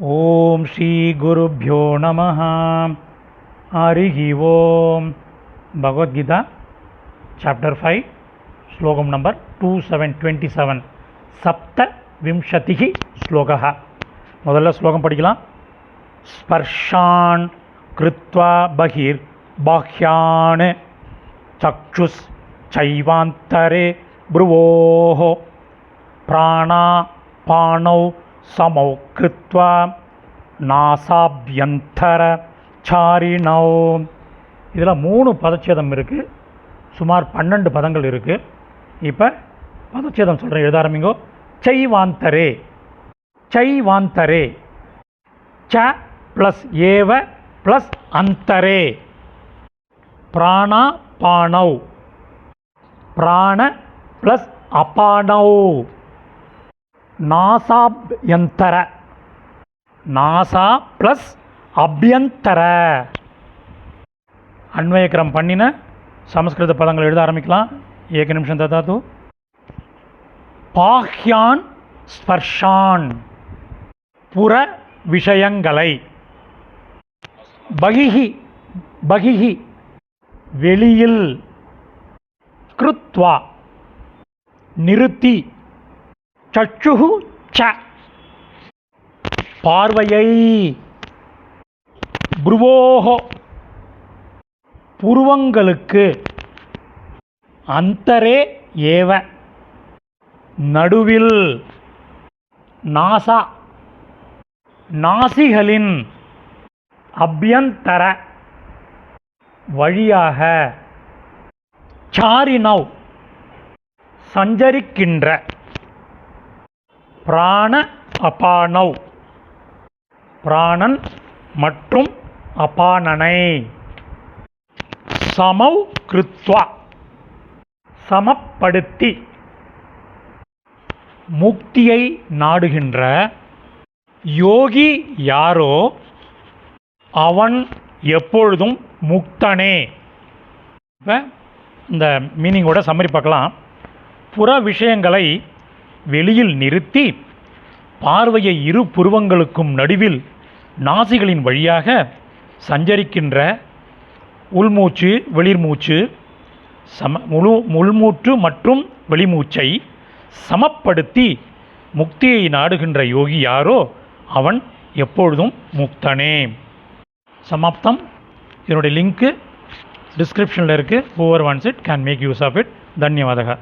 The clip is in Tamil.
ஓம் ஸ்ரீ குருப்யோ நமஹ. ஹரிஹி ஓம். பகவத்கீதா சாப்டர் 5 ஸ்லோகம் நம்பர் 2727. சப்த விம்சதிஹி ஸ்லோகः. முதல்ல ஸ்லோகம் படிக்கலாம். ஸ்பர்ஷான் கிருத்வா பகிர் பாஹ்யான் சக்ஷுஸ் சைவாந்தரே ப்ருவோஹ பிராணா பாணௌ சமௌ கிருத்வா நாசாப்யந்தர சாரிணௌ. இதில் 3 பதச்சேதம் இருக்குது. சுமார் 12 பதங்கள் இருக்குது. இப்போ பதச்சேதம் சொல்கிறேன், எழுத ஆரம்பிங்கோ. சைவாந்தரே. சைவாந்தரே ச ப்ளஸ் ஏவ ப்ளஸ் அந்தரே. பிராணா பாணௌ. பிராண ப்ளஸ் அபானௌ. நாசாப்யந்தர. நாசா ப்ளஸ் அபியந்தர. அன்வயக்கிரம் பண்ணின சமஸ்கிருத பதங்கள் எழுத ஆரம்பிக்கலாம். ஏக நிமிஷம் ததாது. பாஹ்யான் ஸ்பர்ஷான் புற விஷயங்களை. பகிஹி பகிஹி வெளியில். கிருத்வா நிறுத்தி. சச்சுஹு ச பார்வையை. ப்ருவோஹோ புருவங்களுக்கு. அந்தரே ஏவ நடுவில். நாசா நாசிகளின். அபியந்தர வழியாக. சாரிணௌ சஞ்சரிக்கின்ற. பிராண அபானௌ பிராணன் மற்றும் அபானனை. சமௌ கிருத்வா சமப்படுத்தி. முக்தியை நாடுகின்ற யோகி யாரோ அவன் எப்பொழுதும் முக்தனே. இப்போ இந்த மீனிங்கோட சம்மரி பார்க்கலாம். புற விஷயங்களை வெளியில் நிறுத்தி பார்வையை இரு புருவங்களுக்கும் நடுவில் நாசிகளின் வழியாக சஞ்சரிக்கின்ற உள்மூச்சு வெளிர்மூச்சு உள்மூற்று மற்றும் வெளிமூச்சை சமப்படுத்தி முக்தியை நாடுகின்ற யோகி யாரோ அவன் எப்பொழுதும் முக்தனே. சமாப்தம். இதனுடைய லிங்க்கு டிஸ்கிரிப்ஷனில் இருக்குது. Whoever wants it can make use of it. தன்யவாதக.